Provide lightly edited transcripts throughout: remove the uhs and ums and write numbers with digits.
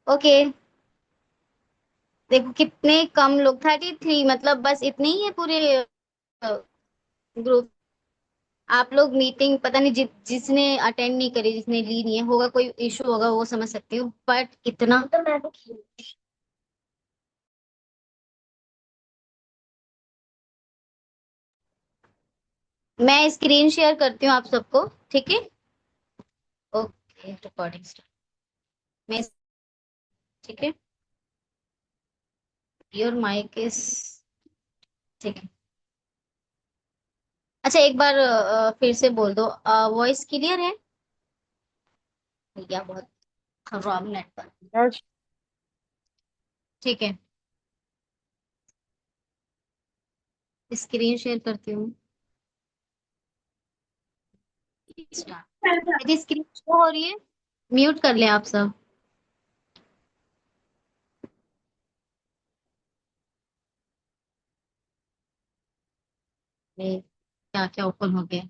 Okay. देखो कितने कम लोग, 33, मतलब बस इतने ही है पूरे ग्रुप। आप लोग मीटिंग पता नहीं जिसने अटेंड नहीं करी, जिसने ली नहीं है, होगा कोई इशू होगा, वो समझ सकती हूँ, बट इतना तो मैं भी। मैं स्क्रीन शेयर करती हूँ आप सबको, ठीक है। Okay, recording start. मैं, ठीक है। योर माइक इज, ठीक है। अच्छा एक बार फिर से बोल दो, वॉइस क्लियर है? या बहुत खराब नेटवर्क? आज ठीक है, स्क्रीन शेयर करती हूँ। स्टार्ट। यदि स्क्रीन शो हो रही है, म्यूट कर लें आप सब। क्या क्या ओपन हो गया?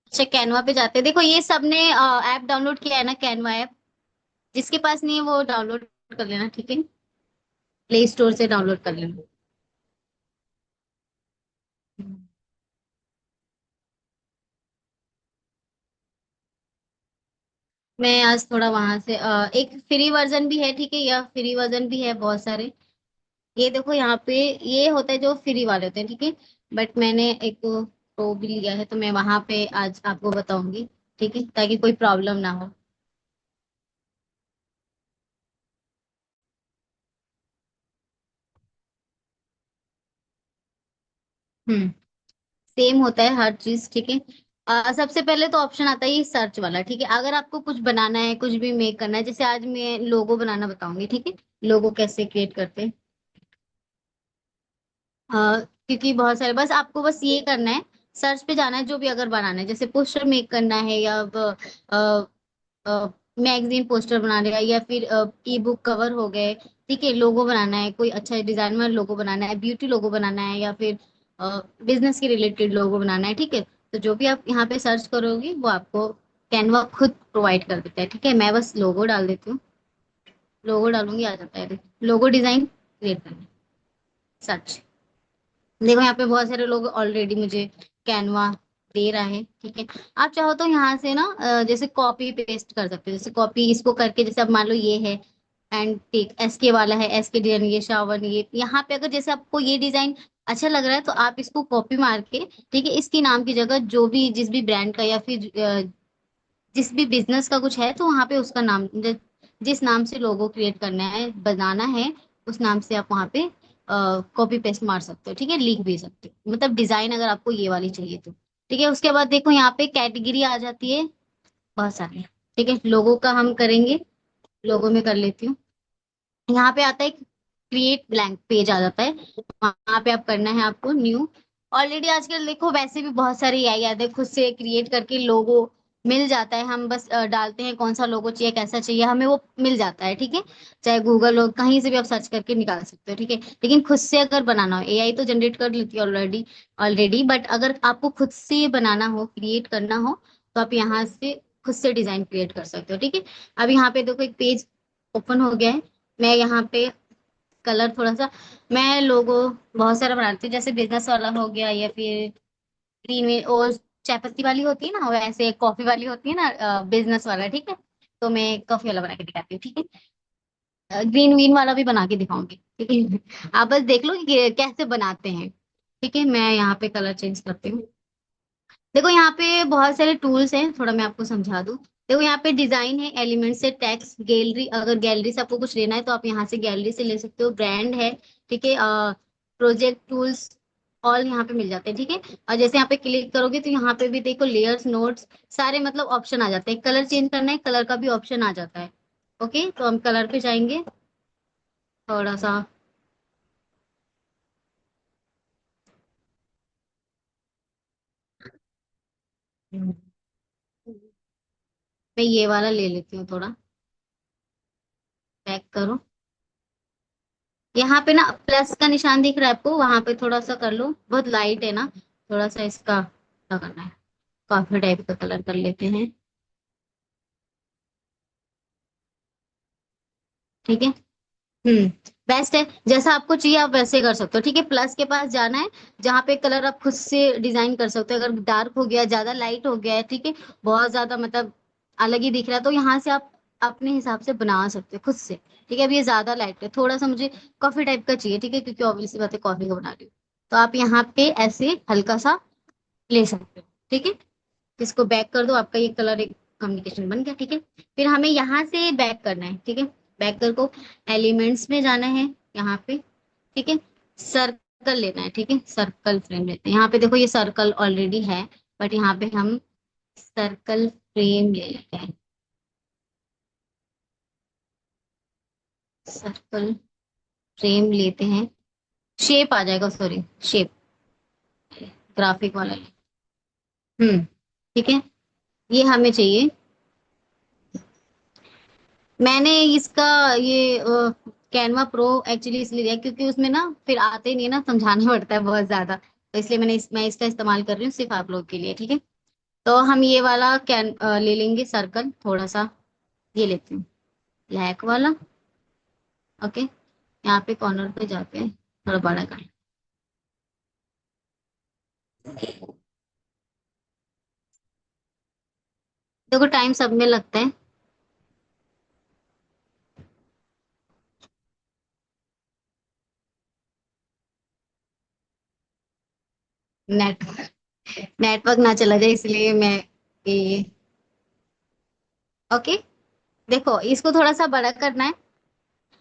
अच्छा कैनवा पे जाते हैं, देखो ये सबने ऐप डाउनलोड किया है ना, कैनवा ऐप। जिसके पास नहीं है वो डाउनलोड कर लेना, ठीक है। प्ले स्टोर से डाउनलोड कर लेना। मैं आज थोड़ा वहां से एक फ्री वर्जन भी है, ठीक है, या फ्री वर्जन भी है बहुत सारे। ये देखो यहाँ पे, ये होता है जो फ्री वाले होते हैं, ठीक है। बट मैंने एक प्रो भी लिया है, तो मैं वहां पे आज आपको बताऊंगी, ठीक है, ताकि कोई प्रॉब्लम ना हो। हम्म। सेम होता है हर चीज, ठीक है। सबसे पहले तो ऑप्शन आता है ये सर्च वाला, ठीक है। अगर आपको कुछ बनाना है, कुछ भी मेक करना है, जैसे आज मैं लोगो बनाना बताऊंगी, ठीक है। लोगो कैसे क्रिएट करते हैं। क्योंकि बहुत सारे, बस आपको बस ये करना है, सर्च पे जाना है, जो भी अगर बनाना है, जैसे पोस्टर मेक करना है, या मैगजीन पोस्टर बनाने का, या फिर ई बुक कवर हो गए, ठीक है। लोगो बनाना है, कोई अच्छा डिजाइन वाला लोगो बनाना है, ब्यूटी लोगो बनाना है, या फिर बिजनेस के रिलेटेड लोगो बनाना है, ठीक है। तो जो भी आप यहाँ पे सर्च करोगे वो आपको कैनवा खुद प्रोवाइड कर देता है, ठीक है। मैं बस लोगो डाल देती हूँ, लोगो डालूंगी, आ जाता है लोगो डिजाइन क्रिएट करना, सर्च। देखो यहाँ पे बहुत सारे लोग ऑलरेडी मुझे कैनवा दे रहा है, ठीक है। आप चाहो तो यहाँ से ना जैसे कॉपी पेस्ट कर सकते हो, जैसे कॉपी इसको करके, जैसे अब मान लो ये है एंड टिक, एसके वाला है, एसके डिजाइन, ये शावन, ये यहाँ पे अगर जैसे आपको ये डिजाइन अच्छा लग रहा है, तो आप इसको कॉपी मार के, ठीक है, इसकी नाम की जगह जो भी जिस भी ब्रांड का, या फिर जिस भी बिजनेस का कुछ है, तो वहाँ पे उसका नाम, जिस नाम से लोगो क्रिएट करना है, बनाना है, उस नाम से आप वहाँ पे कॉपी पेस्ट मार सकते हो, ठीक है। लिख भी सकते हो, मतलब डिजाइन अगर आपको ये वाली चाहिए तो, ठीक है। उसके बाद देखो यहाँ पे कैटेगरी आ जाती है बहुत सारी, ठीक है। लोगो का हम करेंगे, लोगो में कर लेती हूँ। यहाँ पे आता है क्रिएट ब्लैंक पेज आ जाता है, वहां पे आप करना है आपको न्यू। ऑलरेडी आजकल देखो वैसे भी बहुत सारे एआई आते हैं, खुद से क्रिएट करके लोगो मिल जाता है। हम बस डालते हैं कौन सा लोगो चाहिए, कैसा चाहिए, हमें वो मिल जाता है, ठीक है। चाहे गूगल हो, कहीं से भी आप सर्च करके निकाल सकते हो, ठीक है। लेकिन खुद से अगर बनाना हो, एआई तो जनरेट कर लेती है ऑलरेडी ऑलरेडी, बट अगर आपको खुद से ये बनाना हो, क्रिएट करना हो, तो आप यहाँ से खुद से डिजाइन क्रिएट कर सकते हो, ठीक है। अब यहाँ पे देखो एक पेज ओपन हो गया है। मैं यहाँ पे कलर थोड़ा सा, मैं लोगो बहुत सारा बनाती हूँ, जैसे बिजनेस वाला हो गया, या फिर ग्रीन में और चाय पत्ती वाली होती है ना, वैसे कॉफी वाली होती है ना, बिजनेस वाला, ठीक है। तो मैं कॉफी वाला बना के दिखाती हूँ, ठीक है। ग्रीन वीन वाला भी बना के दिखाऊंगी, ठीक है। आप बस देख लो कि कैसे बनाते हैं, ठीक है। मैं यहाँ पे कलर चेंज करती हूँ। देखो यहाँ पे बहुत सारे टूल्स हैं, थोड़ा मैं आपको समझा दूँ। देखो यहाँ पे डिजाइन है, एलिमेंट से टेक्स्ट, गैलरी, अगर गैलरी से आपको कुछ लेना है तो आप यहाँ से गैलरी से ले सकते हो। ब्रांड है, ठीक है। प्रोजेक्ट टूल्स ऑल यहाँ पे मिल जाते हैं, ठीक है। और जैसे यहाँ पे क्लिक करोगे तो यहाँ पे भी देखो लेयर्स, नोट्स, सारे मतलब ऑप्शन आ जाते हैं। कलर चेंज करना है, कलर का भी ऑप्शन आ जाता है। ओके, तो हम कलर पे जाएंगे थोड़ा सा। हम्म। मैं ये वाला ले लेती हूँ थोड़ा, पैक करो। यहाँ पे ना प्लस का निशान दिख रहा है आपको, वहां पे थोड़ा सा कर लो, बहुत लाइट है ना, थोड़ा सा इसका क्या करना है, कॉफी टाइप का कलर कर लेते हैं। ठीक है। हम्म। बेस्ट है, जैसा आपको चाहिए आप वैसे कर सकते हो, ठीक है। प्लस के पास जाना है, जहाँ पे कलर आप खुद से डिजाइन कर सकते हो। अगर डार्क हो गया, ज्यादा लाइट हो गया है, ठीक है, बहुत ज्यादा मतलब अलग ही दिख रहा है, तो यहाँ से आप अपने हिसाब से बना सकते हो खुद से। ठीक है, अब ये ज्यादा लाइट है, थोड़ा सा मुझे कॉफी टाइप का चाहिए, ठीक है, क्योंकि ऑब्वियसली बात है कॉफी का बना रही हूँ। तो आप यहाँ पे ऐसे हल्का सा ले सकते हो, ठीक है। इसको बैक कर दो, आपका ये कलर एक कम्युनिकेशन बन गया, ठीक है। फिर हमें यहाँ से बैक करना है, ठीक है। बैक कर को एलिमेंट्स में जाना है, यहाँ पे, ठीक है। सर्कल लेना है, ठीक है, सर्कल फ्रेम लेते हैं। यहाँ पे देखो ये सर्कल ऑलरेडी है, बट यहाँ पे हम सर्कल फ्रेम ले लेते हैं। सर्कल फ्रेम लेते हैं, शेप आ जाएगा, सॉरी शेप, ग्राफिक वाला ठीक है, ये हमें चाहिए। मैंने इसका ये कैनवा प्रो एक्चुअली इसलिए लिया क्योंकि उसमें ना फिर आते ही नहीं है ना, समझाना पड़ता है बहुत ज्यादा, तो इसलिए मैं इसका इस्तेमाल कर रही हूँ सिर्फ आप लोग के लिए, ठीक है। तो हम ये वाला ले लेंगे सर्कल, थोड़ा सा ये लेते हैं, ब्लैक वाला। ओके, यहाँ पे कॉर्नर पे जाके थोड़ा बड़ा कर, देखो टाइम सब में लगता है। नेट नेटवर्क ना चला जाए इसलिए मैं ये, ओके। देखो इसको थोड़ा सा बड़ा करना है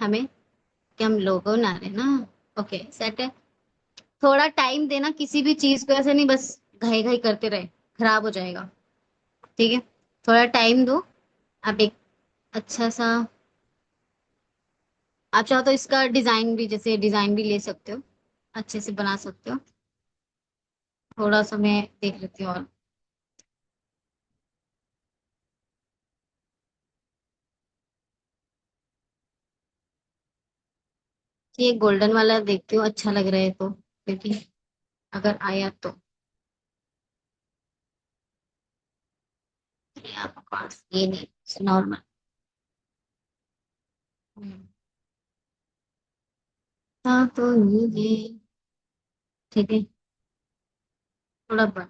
हमें, कि हम लोगो ना रहे ना। ओके सेट है। थोड़ा टाइम देना किसी भी चीज को, ऐसे नहीं बस घाई घाई करते रहे, खराब हो जाएगा, ठीक है। थोड़ा टाइम दो। आप एक अच्छा सा, आप चाहो तो इसका डिजाइन भी, जैसे डिजाइन भी ले सकते हो, अच्छे से बना सकते हो। थोड़ा सा मैं देख लेती हूँ और, ये गोल्डन वाला देखती हूँ, अच्छा लग रहा है तो देखिए, अगर आया तो। ये आपके पास ये नहीं, नॉर्मल। हाँ तो ये ठीक है, थोड़ा बड़ा।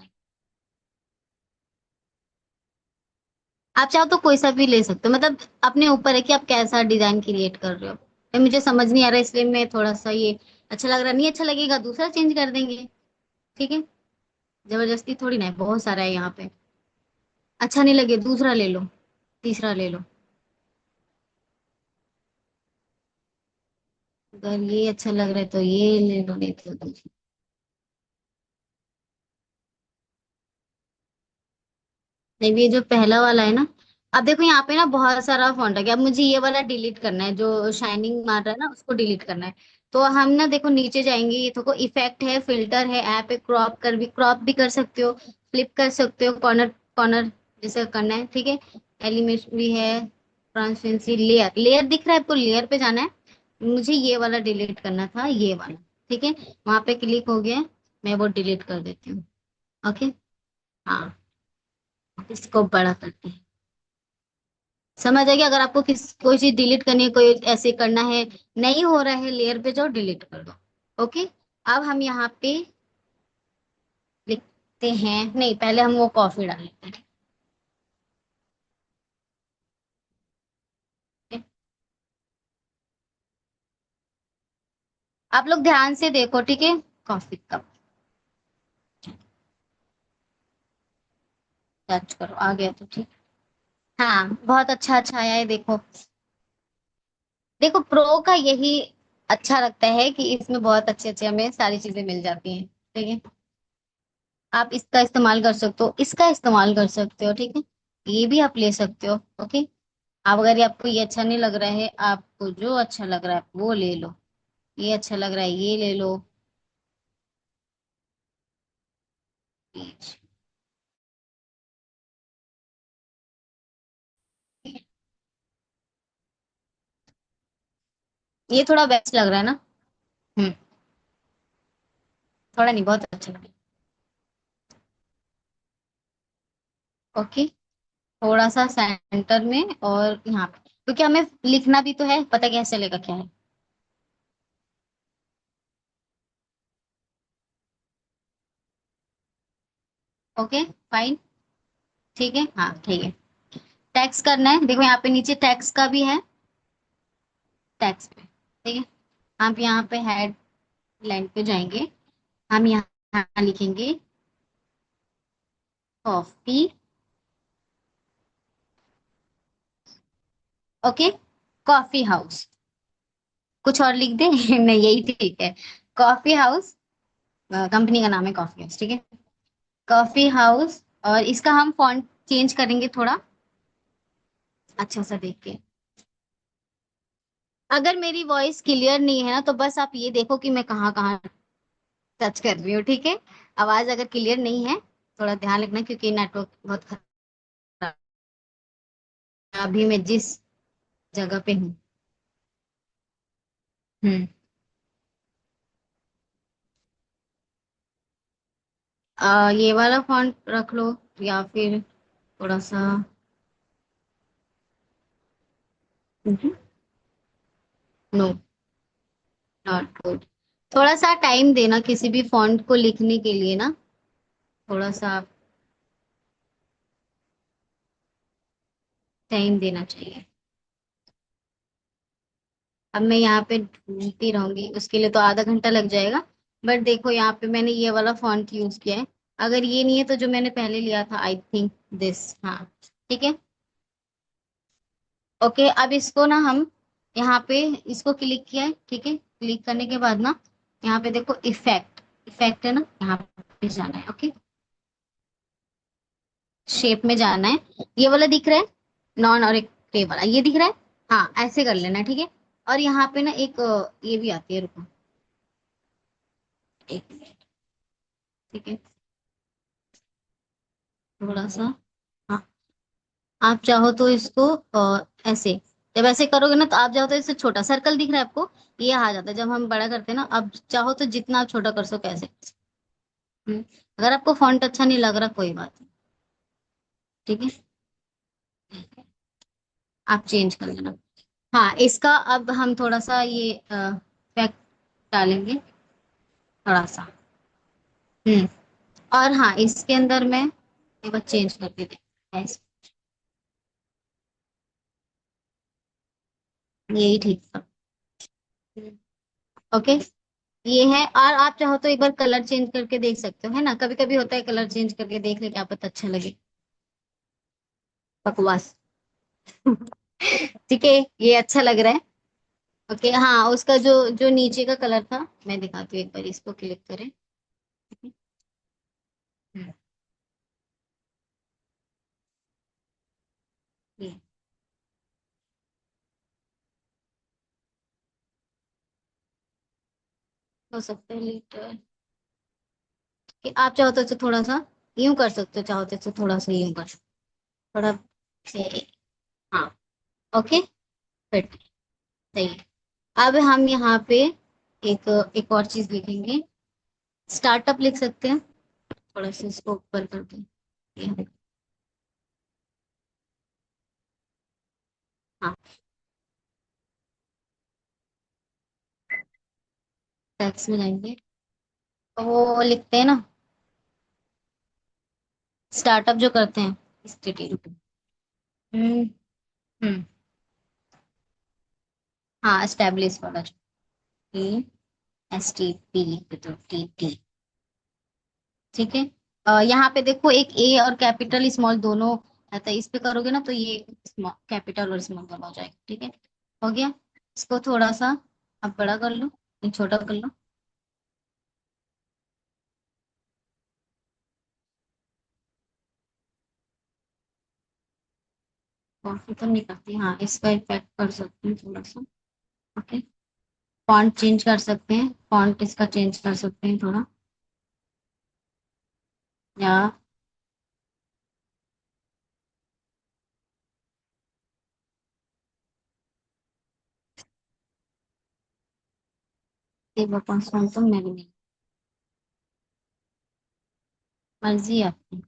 आप चाहो तो कोई सा भी ले सकते हो, मतलब अपने ऊपर है कि आप कैसा डिजाइन क्रिएट कर रहे हो। ये मुझे समझ नहीं आ रहा, इसलिए मैं थोड़ा सा ये, अच्छा लग रहा नहीं, अच्छा लगेगा दूसरा चेंज कर देंगे, ठीक है। जबरदस्ती थोड़ी ना है, बहुत सारा है यहाँ पे। अच्छा नहीं लगे दूसरा ले लो, तीसरा ले लो। अगर ये अच्छा लग रहा है तो ये ले लो, नहीं तो दूसरा। नहीं ये जो पहला वाला है ना, अब देखो यहाँ पे ना बहुत सारा फॉन्ट है, अब मुझे ये वाला डिलीट करना है, जो शाइनिंग मार रहा है ना उसको डिलीट करना है। तो हम ना देखो नीचे जाएंगे, ये देखो इफेक्ट है, फिल्टर है, ऐप है, क्रॉप भी कर सकते हो, फ्लिप कर सकते हो, कॉर्नर कॉर्नर जैसे करना है, ठीक है। एलिमेशन भी है, ट्रांसपेरेंसी, लेयर लेयर दिख रहा है आपको, लेयर पे जाना है। मुझे ये वाला डिलीट करना था, ये वाला, ठीक है। वहां पे क्लिक हो गया, मैं वो डिलीट कर देती हूँ। ओके, हाँ, इसको बड़ा करते हैं। समझ आ गया, अगर आपको कोई चीज डिलीट करनी है, कोई ऐसे करना है, नहीं हो रहा है, लेयर पे जाओ डिलीट कर दो। ओके, अब हम यहाँ पे लिखते हैं, नहीं पहले हम वो कॉफी डाल लेते हैं, ठीक है। आप लोग ध्यान से देखो, ठीक है, कॉफी कप टच करो, आ गया तो ठीक। हाँ बहुत अच्छा अच्छा आया है, देखो। देखो प्रो का यही अच्छा लगता है कि इसमें बहुत अच्छे अच्छे हमें सारी चीजें मिल जाती हैं, ठीक है। आप इसका इस्तेमाल कर सकते हो, इसका इस्तेमाल कर सकते हो, ठीक है। ये भी आप ले सकते हो, ओके। अब अगर ये आपको ये अच्छा नहीं लग रहा है, आपको जो अच्छा लग रहा है आप वो ले लो, ये अच्छा लग रहा है ये ले लो। ये थोड़ा बेस्ट लग रहा है ना। हम्म, थोड़ा नहीं, बहुत अच्छा लग रहा है, ओके। थोड़ा सा सेंटर में और यहाँ पे, क्योंकि हमें लिखना भी तो है, पता कैसे चलेगा क्या है। Okay fine. ठीक है, हाँ ठीक है। टैक्स करना है, देखो यहाँ पे नीचे टैक्स का भी है। टैक्स पे ठीक है। आप यहाँ पे हेड लाइन पे जाएंगे। हम यहाँ लिखेंगे कॉफी। Okay, coffee house. कुछ और लिख दे नहीं, यही ठीक है। कॉफी हाउस, कंपनी का नाम है कॉफी हाउस, ठीक है। कॉफी हाउस, और इसका हम फॉन्ट चेंज करेंगे थोड़ा अच्छा सा देख के। अगर मेरी वॉइस क्लियर नहीं है ना, तो बस आप ये देखो कि मैं कहाँ कहाँ टच कर रही हूँ, ठीक है। आवाज अगर क्लियर नहीं है, थोड़ा ध्यान रखना, क्योंकि नेटवर्क बहुत खराब है अभी मैं जिस जगह पे हूँ। हम्म। ये वाला फॉन्ट रख लो, या फिर थोड़ा सा। No, not good. थोड़ा सा टाइम देना किसी भी फॉन्ट को लिखने के लिए ना, थोड़ा सा टाइम देना चाहिए। अब मैं यहाँ पे ढूंढती रहूंगी उसके लिए तो आधा घंटा लग जाएगा। बट देखो यहाँ पे मैंने ये वाला फॉन्ट यूज किया है। अगर ये नहीं है तो जो मैंने पहले लिया था, आई थिंक दिस, हाँ ठीक है। ओके, अब इसको ना हम यहाँ पे इसको क्लिक किया है, ठीक है। क्लिक करने के बाद ना यहाँ पे देखो इफेक्ट, इफेक्ट है ना, यहाँ पे जाना है। ओके, शेप में जाना है। ये वाला दिख रहा है, नॉन और एक पे वाला, ये दिख रहा है। हाँ ऐसे कर लेना, ठीक है। और यहाँ पे ना एक ये भी आती है, रुको एक मिनट, ठीक है। थोड़ा सा, हाँ, आप चाहो तो इसको ऐसे, जब ऐसे करोगे ना तो आप चाहो तो इससे छोटा सर्कल दिख रहा है आपको, ये आ जाता है जब हम बड़ा करते हैं ना। अब चाहो तो जितना आप छोटा कर सको ऐसे। हम्म, अगर आपको फॉन्ट अच्छा नहीं लग रहा, कोई बात नहीं, ठीक है, आप चेंज कर लेना। हाँ, इसका अब हम थोड़ा सा ये इफेक्ट डालेंगे, थोड़ा सा। हम्म। और हाँ, इसके अंदर मैं एक बार चेंज कर देते हैं, यही ठीक था। ओके, ये है। और आप चाहो तो एक बार कलर चेंज करके देख सकते हो, है ना, कभी कभी होता है कलर चेंज करके देख ले, क्या पता अच्छा लगे। बकवास ठीक है, ये अच्छा लग रहा है। ओके, हाँ, उसका जो जो नीचे का कलर था, मैं दिखाती हूँ, एक बार इसको क्लिक करें। हम्म, ये हो सकता है लीटर, कि आप चाहो तो इसे थोड़ा सा यूं कर सकते हो, चाहो तो इसे थोड़ा सा यूं कर सकते हो, थोड़ा से। हाँ, ओके, फिट, सही है। अब हम यहाँ पे एक एक और चीज लिखेंगे, स्टार्टअप लिख सकते हैं। थोड़ा सा इसको ऊपर कर दें, ये देखो। हाँ, टैक्स में जाएंगे तो वो लिखते हैं ना, स्टार्टअप जो करते हैं, इंस्टीट्यूट। हम्म। हम्म। हाँ, एस्टेब्लिश वाला जो, टी, एस टी पी, तो टी टी, ठीक है। यहाँ पे देखो एक ए और कैपिटल स्मॉल दोनों रहता है, इस पे करोगे ना तो ये कैपिटल और स्मॉल दोनों हो जाएगा, ठीक है। हो गया। इसको थोड़ा सा अब बड़ा कर लो, ये छोटा कर लो। कॉफी तो नहीं करती, हाँ इसका इफेक्ट कर सकते हैं थोड़ा सा। ओके, फॉन्ट चेंज कर सकते हैं, फॉन्ट इसका चेंज कर सकते हैं थोड़ा, या ये बता, फॉन्ट तो मेरी नहीं, मर्जी है आपकी।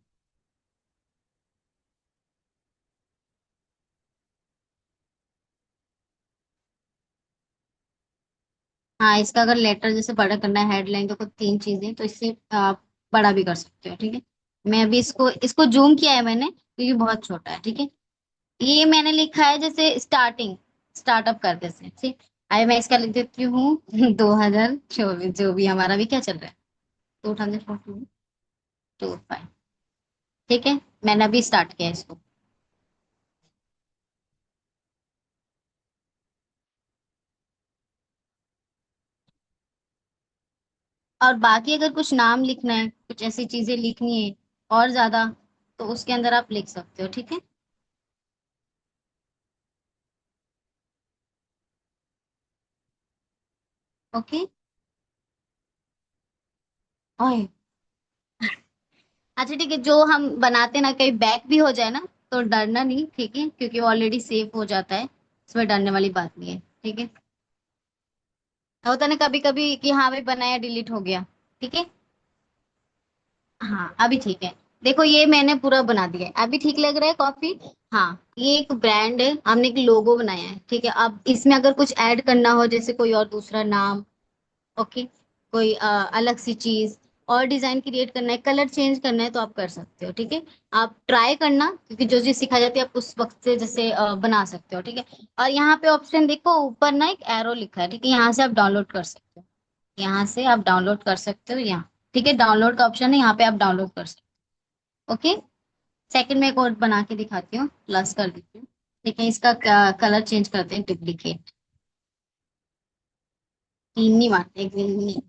हाँ, इसका अगर लेटर जैसे बड़ा करना है, हेडलाइन तो कुछ तीन चीजें, तो इससे आप बड़ा भी कर सकते हो, ठीक है। मैं अभी इसको इसको जूम किया है मैंने, क्योंकि बहुत छोटा है, ठीक है। ये मैंने लिखा है जैसे स्टार्टिंग, स्टार्टअप करते से, ठीक। अभी मैं इसका लिख देती हूँ 2024, जो भी हमारा भी क्या चल रहा है, 2024, ठीक है। मैंने अभी स्टार्ट किया है इसको। और बाकी अगर कुछ नाम लिखना है, कुछ ऐसी चीजें लिखनी है और ज्यादा, तो उसके अंदर आप लिख सकते हो, ठीक है। ओके। ओए, अच्छा ठीक है, जो हम बनाते ना कहीं बैक भी हो जाए ना, तो डरना नहीं, ठीक है, क्योंकि ऑलरेडी सेव हो जाता है, इसमें डरने वाली बात नहीं है, ठीक है। होता ना कभी कभी कि हाँ भाई बनाया डिलीट हो गया, ठीक है। हाँ अभी ठीक है। देखो ये मैंने पूरा बना दिया है, अभी ठीक लग रहा है कॉफी। हाँ, ये एक ब्रांड है, हमने एक लोगो बनाया है, ठीक है। अब इसमें अगर कुछ ऐड करना हो, जैसे कोई और दूसरा नाम, ओके, कोई अलग सी चीज और डिजाइन क्रिएट करना है, कलर चेंज करना है, तो आप कर सकते हो, ठीक है। आप ट्राई करना, क्योंकि जो चीज सिखाई जाती है आप उस वक्त से जैसे बना सकते हो, ठीक है। और यहाँ पे ऑप्शन देखो ऊपर ना एक एरो लिखा है, ठीक है, यहाँ से आप डाउनलोड कर सकते हो, यहाँ से आप डाउनलोड कर सकते हो यहाँ, ठीक है। डाउनलोड का ऑप्शन है, यहाँ पे आप डाउनलोड कर सकते हो, ओके। सेकंड में एक और बना के दिखाती हूँ, प्लस कर देती हूँ, ठीक है। इसका कलर चेंज करते हैं, डुप्लीकेट, तीन नहीं मारते, एक दिन नहीं।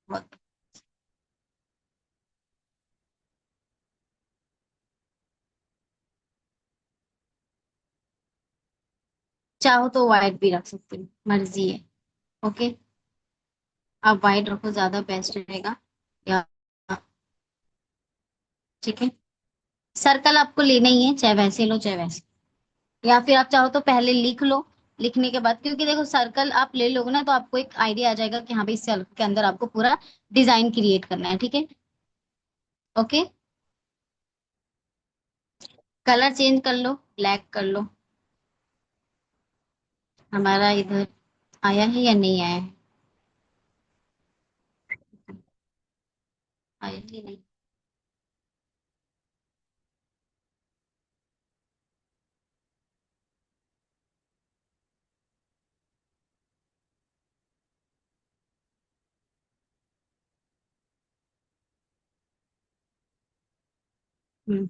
बहुत- चाहो तो व्हाइट भी रख सकते हो, मर्जी है, ओके। आप व्हाइट रखो, ज्यादा बेस्ट रहेगा, या, ठीक है। सर्कल आपको लेना ही है, चाहे वैसे लो चाहे वैसे, या फिर आप चाहो तो पहले लिख लो, लिखने के बाद, क्योंकि देखो सर्कल आप ले लोगे ना, तो आपको एक आइडिया आ जाएगा कि हाँ भाई इस सर्कल के अंदर आपको पूरा डिजाइन क्रिएट करना है, ठीक है। ओके, कलर चेंज कर लो, ब्लैक कर लो। हमारा इधर आया है या नहीं आया है? आया ही नहीं। हम्म।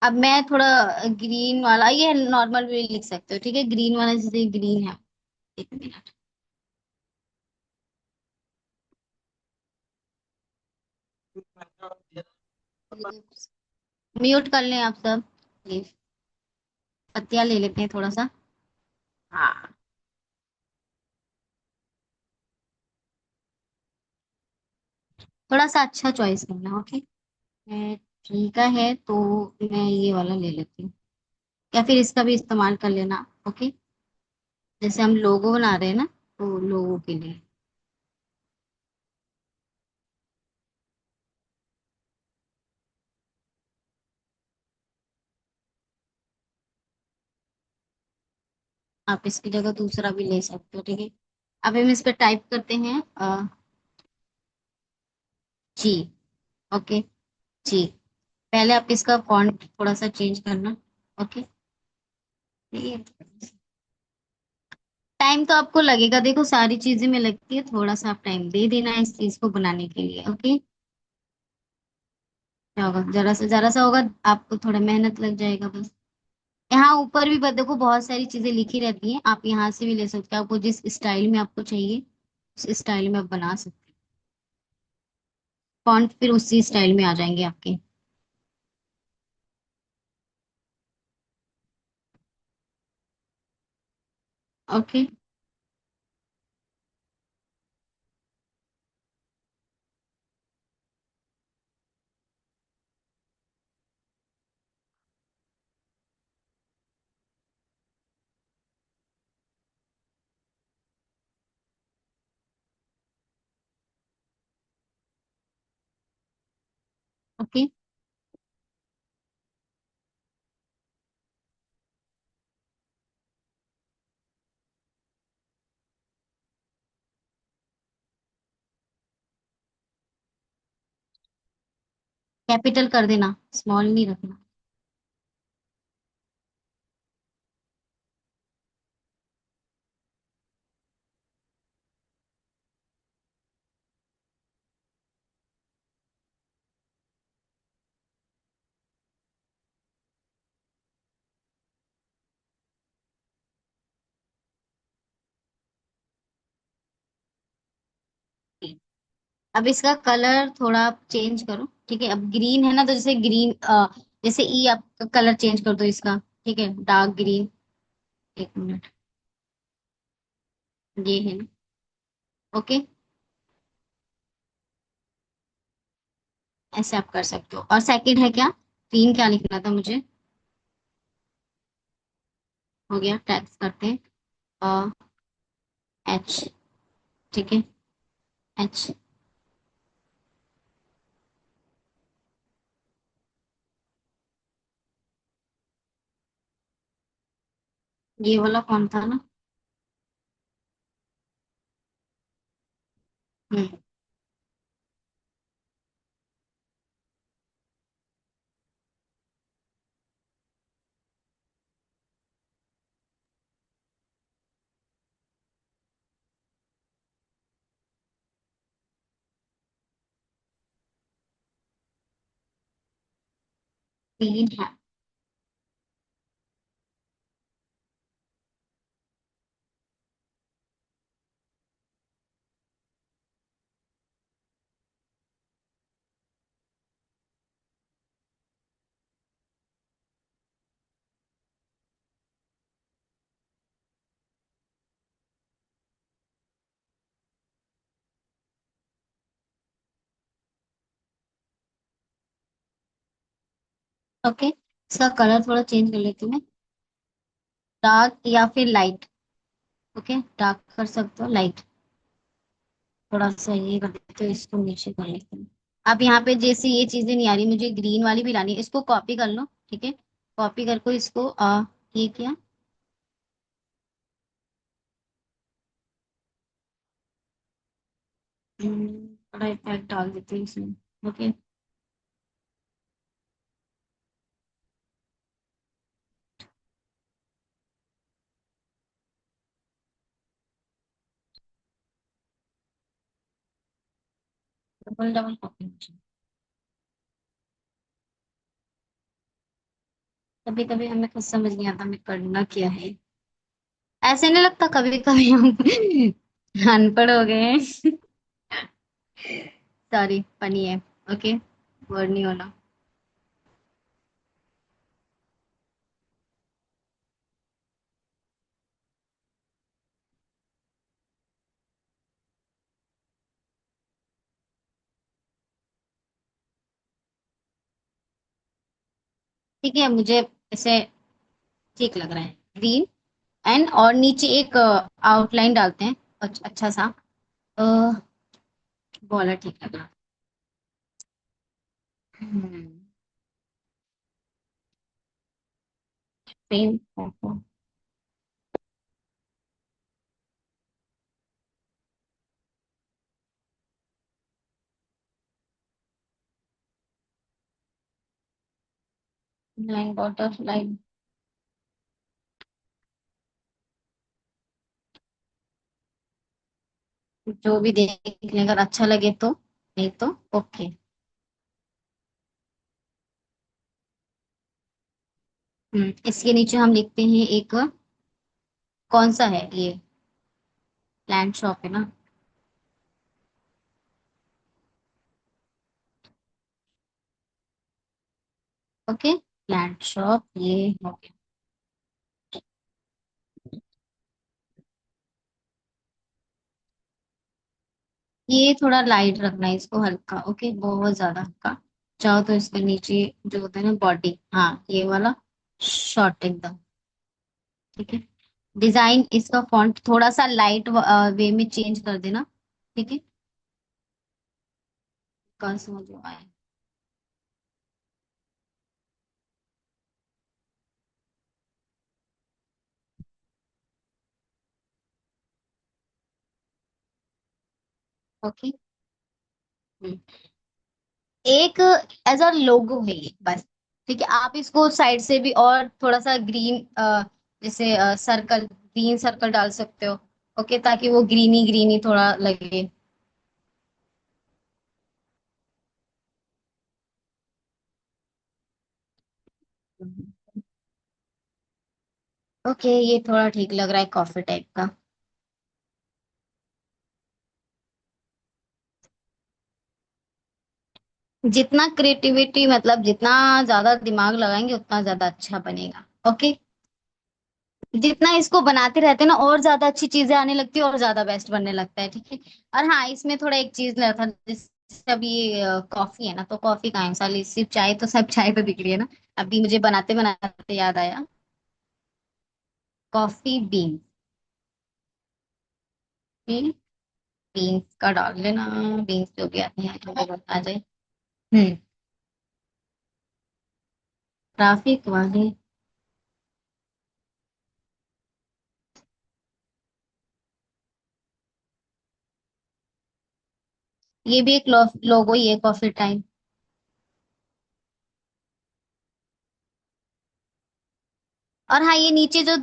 अब मैं थोड़ा ग्रीन वाला, ये नॉर्मल भी लिख सकते हो, ठीक है, ग्रीन वाला जैसे ग्रीन है। एक मिनट, म्यूट कर लें आप सब प्लीज, पत्तियां ले लेते हैं थोड़ा सा। हाँ, थोड़ा सा अच्छा चॉइस करना, ओके। ठीक है, तो मैं ये वाला ले लेती हूँ, या फिर इसका भी इस्तेमाल कर लेना, ओके। जैसे हम लोगो बना रहे हैं ना, तो लोगो के लिए आप इसकी जगह दूसरा भी ले सकते हो, ठीक है। अब हम इस पे टाइप करते हैं जी, ओके, जी। पहले आप इसका फॉन्ट थोड़ा सा चेंज करना, ओके। ठीक है, टाइम तो आपको लगेगा, देखो सारी चीजें में लगती है, थोड़ा सा आप टाइम दे देना इस चीज को बनाने के लिए, ओके। क्या होगा, जरा सा होगा, आपको थोड़ा मेहनत लग जाएगा बस। यहाँ ऊपर भी देखो बहुत सारी चीजें लिखी रहती हैं, आप यहाँ से भी ले सकते हो, आपको जिस स्टाइल में आपको चाहिए उस स्टाइल में आप बना सकते हो, फॉन्ट फिर उसी स्टाइल में आ जाएंगे आपके, ओके। ओके। कैपिटल कर देना, स्मॉल नहीं रखना। अब इसका कलर थोड़ा चेंज करो, ठीक है। अब ग्रीन है ना, तो जैसे ग्रीन जैसे ई आप कलर चेंज कर दो इसका, ठीक है, डार्क ग्रीन। एक मिनट, ये है ना। ओके, ऐसे आप कर सकते हो। और सेकंड है क्या, तीन क्या लिखना था मुझे। हो गया, टैक्स करते हैं। एच, ठीक है, एच। ये वाला कौन था ना। हम्म, तीन है। ओके, इसका कलर थोड़ा चेंज कर लेती हूँ मैं। डार्क या फिर लाइट। ओके, डार्क कर सकते हो, लाइट। थोड़ा सा ये कर देते हो, इसको नीचे कर लेते हैं। अब यहाँ पे जैसे ये चीजें नहीं आ रही, मुझे ग्रीन वाली भी लानी है, इसको कॉपी कर लो, ठीक है। कॉपी करके इसको ये किया। थोड़ा इफेक्ट डाल देते हैं इसमें। Okay, double double copy. कभी कभी हमें कुछ समझ नहीं आता हमें करना क्या है। ऐसे नहीं लगता कभी कभी हम अनपढ़ हो गए हैं। सॉरी, फनी है। ओके, वर्ड नहीं होना। ठीक है, मुझे ऐसे ठीक लग रहा है, ग्रीन। एंड और नीचे एक आउटलाइन डालते हैं, अच्छा सा बॉलर ठीक लग रहा। Same photo. Line, border line. जो भी देख लें, अगर अच्छा लगे तो, नहीं तो ओके। इसके नीचे हम लिखते हैं एक, कौन सा है ये, लैंड शॉप है ना। ओके, लैंड शॉप ये हो गया। ये थोड़ा लाइट रखना है इसको, हल्का, ओके, बहुत ज्यादा हल्का। चाहो तो इसके नीचे जो होता है ना बॉडी, हाँ ये वाला, शॉर्ट एकदम, ठीक है। डिजाइन इसका फॉन्ट थोड़ा सा लाइट वे में चेंज कर देना, ठीक है। कल समझ में आए। ओके। एक एज अ लोगो है ये बस। ठीक है, आप इसको साइड से भी और थोड़ा सा ग्रीन, जैसे सर्कल, ग्रीन सर्कल डाल सकते हो। ओके, ताकि वो ग्रीनी ग्रीनी थोड़ा लगे। ओके, ये थोड़ा ठीक लग रहा है कॉफी टाइप का। जितना क्रिएटिविटी, मतलब जितना ज्यादा दिमाग लगाएंगे उतना ज्यादा अच्छा बनेगा। ओके। जितना इसको बनाते रहते हैं ना, और ज्यादा अच्छी चीजें आने लगती है और ज्यादा बेस्ट बनने लगता है। ठीक है। और हाँ, इसमें थोड़ा एक चीज लगा था, जैसे अभी ये कॉफी है ना, तो कॉफी का है साली, सिर्फ चाय तो सब चाय तो दिख रही है ना। अभी मुझे बनाते बनाते याद आया, कॉफी बीन। बीन्स का डाल लेना। बीन्स जो भी आते हैं तो वो आ जाए। हम्म। ट्रैफिक वाले। ये भी एक लोगो ही है, कॉफी टाइम। और हाँ, ये नीचे जो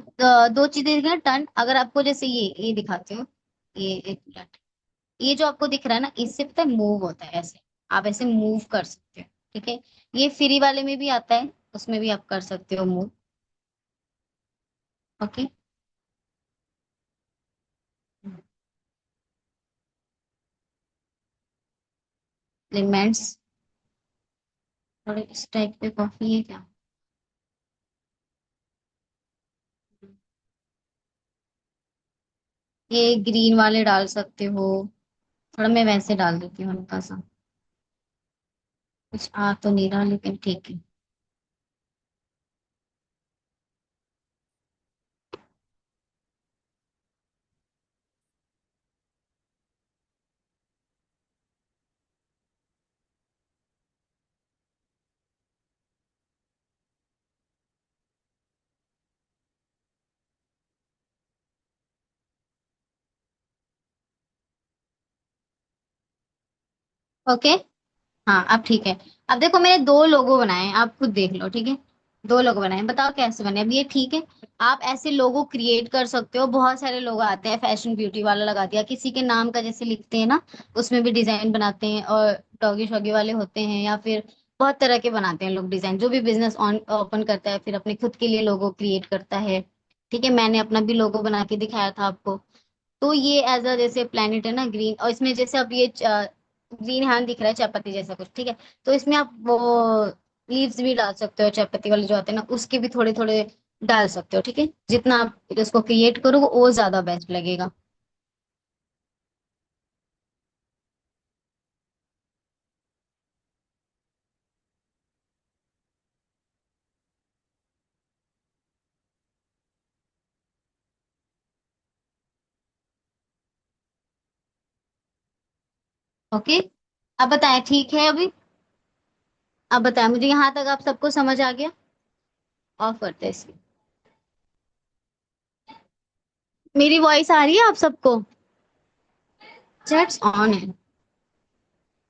दो चीजें दिख रही है टर्न, अगर आपको जैसे ये दिखाते हो, ये एक मिनट, ये जो आपको दिख रहा है ना, इससे पता है मूव होता है ऐसे। आप ऐसे मूव कर सकते हो। ठीक है। ये फ्री वाले में भी आता है, उसमें भी आप कर सकते हो मूव। ओके। लिमेंट्स। थोड़े इस टाइप के कॉफी है क्या? ये ग्रीन वाले डाल सकते हो। थोड़ा मैं वैसे डाल देती हूँ हल्का सा। कुछ आ तो नहीं रहा, लेकिन ठीक है। ओके। हाँ, अब ठीक है। अब देखो, मैंने दो लोगो बनाए हैं, आप खुद देख लो। ठीक है। दो लोगो बनाए हैं, बताओ कैसे बने। अब ये ठीक है। आप ऐसे लोगो क्रिएट कर सकते हो, बहुत सारे लोग आते हैं, फैशन ब्यूटी वाला लगा दिया, किसी के नाम का जैसे लिखते हैं ना, उसमें भी डिजाइन बनाते हैं। और डॉगी शॉगी वाले होते हैं, या फिर बहुत तरह के बनाते हैं लोग डिजाइन। जो भी बिजनेस ऑन ओपन करता है, फिर अपने खुद के लिए लोगो क्रिएट करता है। ठीक है, मैंने अपना भी लोगो बना के दिखाया था आपको। तो ये एज अ जैसे प्लेनेट है ना ग्रीन, और इसमें जैसे अब ये ग्रीन हैंड दिख रहा है, चाय पत्ती जैसा कुछ। ठीक है। तो इसमें आप वो लीव्स भी डाल सकते हो, चाय पत्ती वाले जो आते हैं ना, उसके भी थोड़े थोड़े डाल सकते हो। ठीक है, जितना आप इसको क्रिएट करोगे वो ज्यादा बेस्ट लगेगा। ओके। अब बताएं, ठीक है अभी? अब बताएं मुझे, यहाँ तक आप सबको समझ आ गया? ऑफ करते हैं इसकी। मेरी वॉइस आ रही है आप सबको? चैट्स ऑन है।